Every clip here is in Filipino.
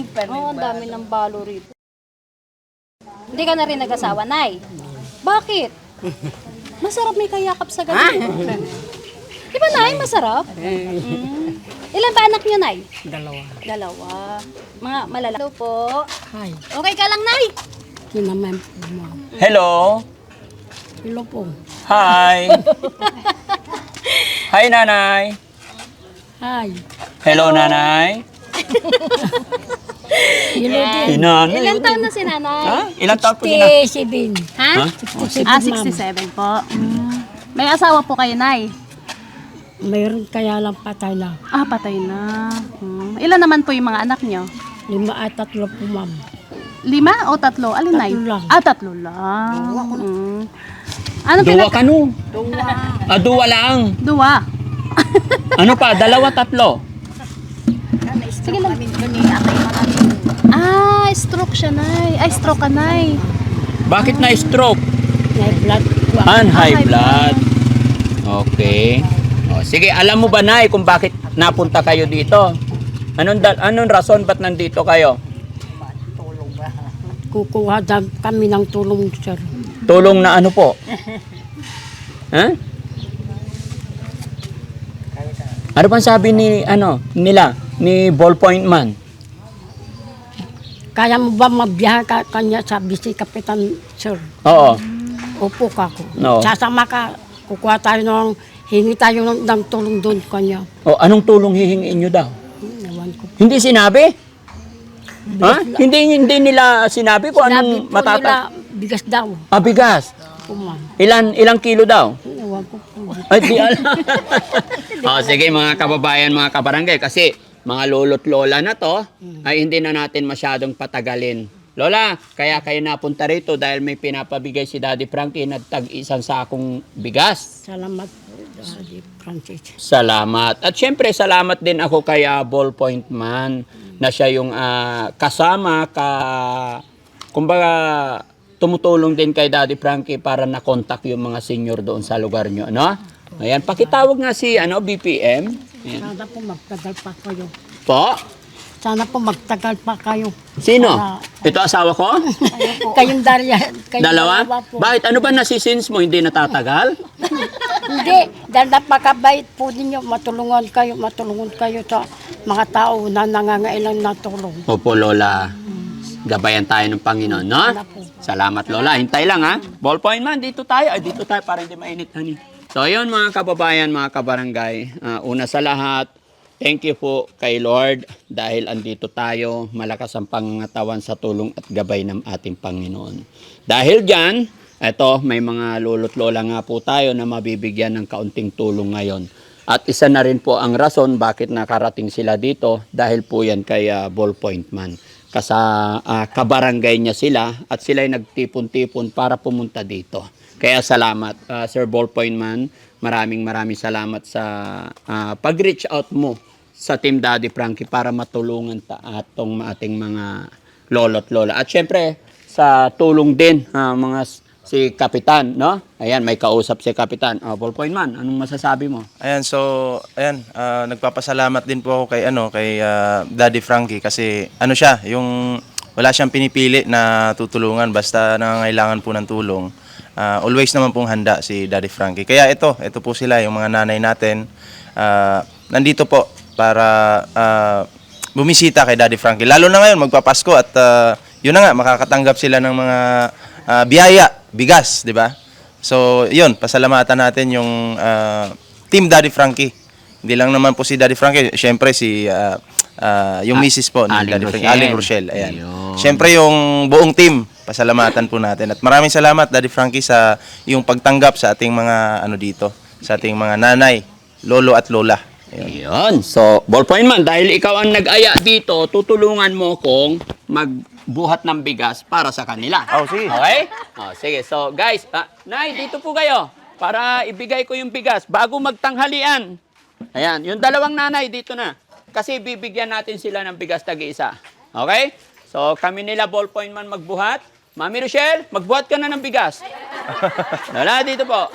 Oo, ang dami ng balo rito. Hindi ka na rin nag-asawa, Nay? Bakit? Masarap may kayakap sa gabi. Di ba, Nay? Masarap? Ilan ba anak niyo, Nay? Dalawa. Mga malalaki. Hello po. Hi. Okay ka lang, Nay? Kinaman po mo. Hello. Hello po. Hi. Hi, nanay. Hi. Hello, nanay. Hello din. Si nanay. Ilan taon na si Nanay? Ha? Ilang taon po din? 67. Ha? Ha? 67 po. May asawa po kayo, Nay? Mayroon kaya lang patay na. Ah, patay na. Ilan naman po yung mga anak niyo? 5 at 3 po, ma'am. 5 o 3? Alin, Nay? 3 lang. Ah, 3 lang. Anong Duwa ka no? Duwa lang. Duwa. Ano pa? 2, 3. Sige lang. Ah, stroke siya, Nay. Ay, stroke ka, Nay. Bakit na stroke? May blood po. High blood. Okay. O, sige, alam mo ba, Nay, kung bakit napunta kayo dito? Anong rason ba't nandito kayo? Kukuha kami ng tulong, sir. Tulong na ano po? Ha? Ano pang sabi nila, ni Ballpoint Man? Kaya mo ba magbiyahe kanya, sabi si Kapitan, sir? Oo. Upo ka ko. No. Sasama ka, kukuha tayo hingi tayo ng tulong doon kanya. O, anong tulong hihingiin nyo daw? Ewan ko. Hindi sinabi? Ha? Hindi nila sinabi kung Sinabi anong po nila, matata... bigas daw. Bigas. Po, ma'am. Ilang kilo daw? Ewan ko po. Ay, di alam. Sige mga kababayan, mga kabarangay, kasi mga lolo't lola na to, ay hindi na natin masyadong patagalin. Lola, kaya kayo napunta rito dahil may pinapabigay si Daddy Frankie na tag-isang sakong bigas. Salamat po, Daddy Francis. Salamat. At syempre, salamat din ako kay Ballpoint Man na siya yung kasama, kumbaga, tumutulong din kay Daddy Frankie para na-contact yung mga senior doon sa lugar nyo, no? Ayan, pakitawag nga si BPM. Ayan. Sana po magtagal pa kayo. Po? Sana po magtagal pa kayo. Sino? Para- Ito asawa ko? Kayong Daria. Kayong Dalawa? po. Bakit? Ano ba nasisins mo? Hindi natatagal? Hindi. Dahil napakabait po ninyo. Matulungan kayo sa mga tao na nangangailangan ng tulong. Opo, Lola. Gabayan tayo ng Panginoon, no? Salamat, Lola. Hintay lang, ha? Ballpoint Man, dito tayo. Ay, dito tayo para hindi mainit, honey. So, yun mga kababayan, mga kabarangay. Una sa lahat, thank you po kay Lord dahil andito tayo, malakas ang pangangatawan sa tulong at gabay ng ating Panginoon. Dahil dyan, eto, may mga lolo't lola nga po tayo na mabibigyan ng kaunting tulong ngayon. At isa na rin po ang rason bakit nakarating sila dito dahil po yan kay Ballpoint Man. Kabarangay niya sila at sila ay nagtipon-tipon para pumunta dito. Kaya salamat, Sir Ballpoint Man. Maraming salamat sa pag-reach out mo sa Team Daddy Frankie para matulungan atong ating mga lolo't lola. At syempre, sa tulong din si Kapitan, no? Ayan, may kausap si Kapitan. Ballpoint Man, anong masasabi mo? Ayan, nagpapasalamat din po ako kay Daddy Frankie kasi siya, yung wala siyang pinipili na tutulungan basta nangangailangan po ng tulong. Always naman pong handa si Daddy Frankie. Kaya ito po sila, yung mga nanay natin. Nandito po para bumisita kay Daddy Frankie. Lalo na ngayon, magpapasko at yun na nga, makakatanggap sila ng mga biyaya, bigas, di ba? So, yun, pasalamatan natin yung Team Daddy Frankie. Hindi lang naman po si Daddy Frankie, syempre yung misis po ni Daddy Frankie, Aling Rochelle. Ayan. Syempre yung buong team, pasalamatan po natin. At maraming salamat Daddy Frankie sa yung pagtanggap sa ating mga dito, sa ating mga nanay, lolo at lola. Ayun. So, Ballpoint Man, dahil ikaw ang nag-aya dito, tutulungan mo kong magbuhat ng bigas para sa kanila. Sige. Okay? Sige. So, guys, Nay, dito po kayo para ibigay ko yung bigas bago magtanghalian. Ayan, yung dalawang nanay dito na. Kasi bibigyan natin sila ng bigas tag-isa. Okay? So, kami nila Ballpoint Man magbuhat. Mami Rochelle, magbuhat ka na ng bigas. Lala, dito po.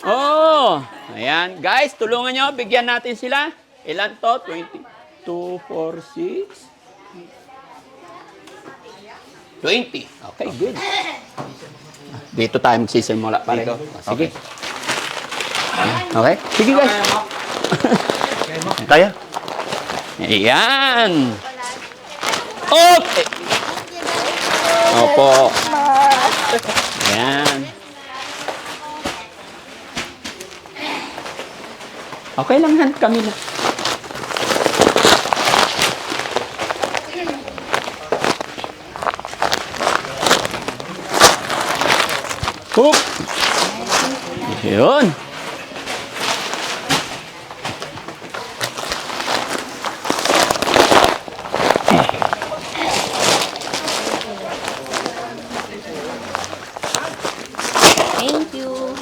Oh, ayan. Guys, tulungan nyo. Bigyan natin sila. Ilan to? 22, 4, 6, 20. Okay, good. Dito tayo magsisimula pa rin. Sige. Okay? Sige, guys. Kaya? Ayan. Okay. Opo. Ayan. Okay lang, Han. Kami na. Hoop. Yun. Thank you.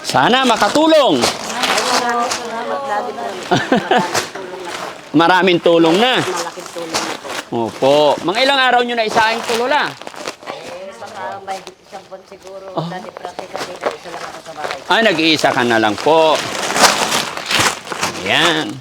Sana makatulong. Maraming tulong na. Malaking tulong na po. Opo. Mga ilang araw nyo na isaing tulola? Baka may isang buwan siguro. Dati praktika dito, isa lang ako sa bahay. Ay, nag-iisa ka na lang po. Ayan.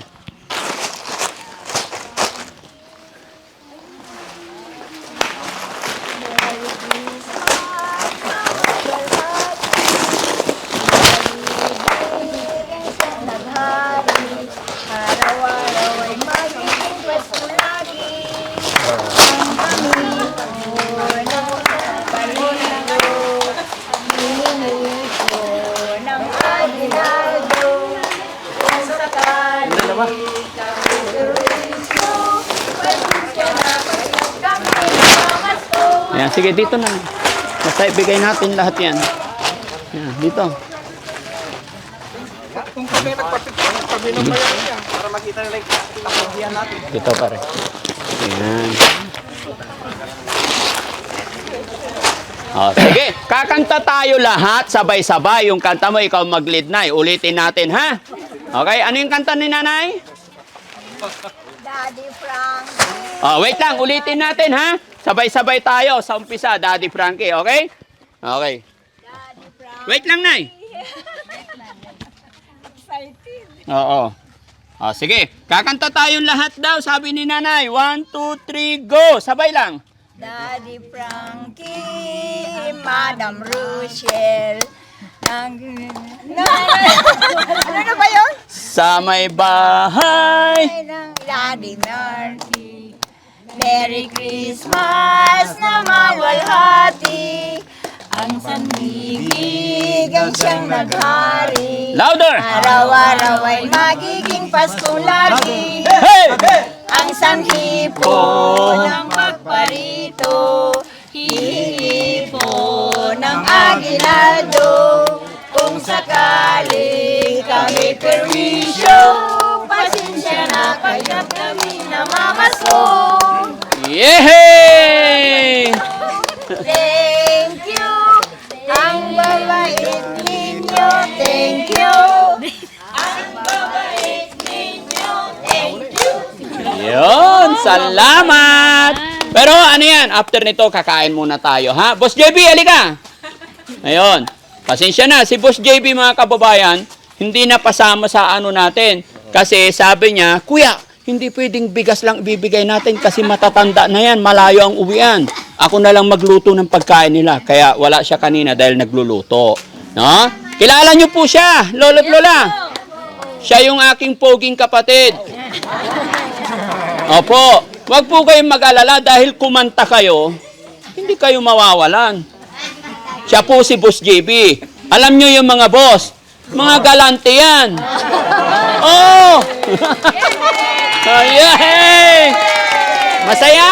Ayan, sige, dito na. Basta ibigay natin lahat yan. Ayan, dito. Dito pare. Ayan. Oh, sige, kakanta tayo lahat sabay-sabay. Yung kanta mo, ikaw mag-lead na. Ulitin natin, ha? Okay, ano yung kanta ni nanay? Daddy Frankie. Oh, wait lang, ulitin natin, ha? Sabay-sabay tayo sa umpisa, Daddy Frankie, okay? Okay. Daddy Frankie. Wait lang, Nay. Excited. Oo. Oh, sige, kakanta tayong lahat daw, sabi ni nanay. 1, 2, 3, go! Sabay lang. Daddy Frankie, Madam Rochelle. Ano na ba yun? Sa may bahay. Daddy Narky. Merry Christmas na mawalhati. Ang sanbibig ang siyang naghari. Louder! Araw-araw ay magiging Pasko lagi. Hey! Ang sanhi po ng pagparito, hihingi po ng aginaldo. Kung sakali kami perwisyo, pasensya na kaya't kami namamasko. Yehey! Thank you, ang babait ninyo, thank you. Ang babait ninyo, thank you. Yun, salamat! Pero ano yan, after nito, kakain muna tayo, ha? Boss JB, halika! Ayun, pasensya na, si Boss JB mga kababayan, hindi na pasama sa ano natin. Kasi sabi niya, Kuya, hindi pwedeng bigas lang ibibigay natin kasi matatanda na yan, malayo ang uwian. Ako na lang magluto ng pagkain nila. Kaya wala siya kanina dahil nagluluto. No? Kilala niyo po siya, lolo't lola. Siya yung aking poging kapatid. Opo, wag po kayong mag-alala dahil kumanta kayo, hindi kayo mawawalan. Siya po si Boss JB. Alam nyo yung mga boss, mga galante yan. Oh! Yay! Masaya?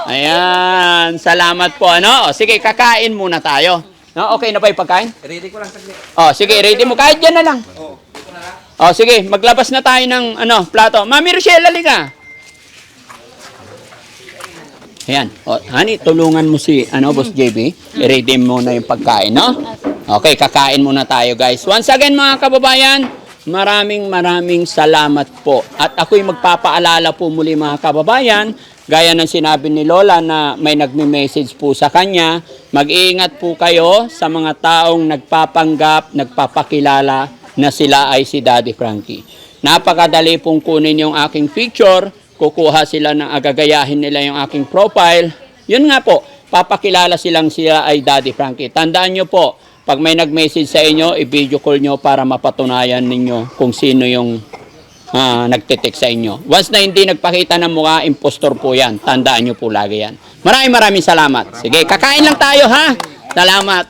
Ayan, salamat po. Ano? O, sige, kakain muna tayo. No, okay na ba yung pagkain? Ready ko lang saglit. Oh, sige, ready mo. Kahit dyan na lang. Oh, sige, maglabas na tayo ng plato. Mami Rochelle, halika. Ayan. O, honey, tulungan mo si Boss JB. I-ready mo na yung pagkain, no? Okay, kakain muna tayo, guys. Once again, mga kababayan, maraming salamat po. At ako'y magpapaalala po muli, mga kababayan, gaya ng sinabi ni Lola na may nagme-message po sa kanya, mag-iingat po kayo sa mga taong nagpapanggap, nagpapakilala na sila ay si Daddy Frankie. Napakadali pong kunin yung aking picture kukuha sila ng agagayahin nila yung aking profile. Yun nga po, papakilala silang sila ay Daddy Frankie. Tandaan nyo po, pag may nag-message sa inyo, i-video call nyo para mapatunayan ninyo kung sino yung nagtitik sa inyo. Once na hindi nagpakita ng mukha, impostor po yan. Tandaan nyo po lagi yan. Maraming salamat. Sige, kakain lang tayo ha. Salamat.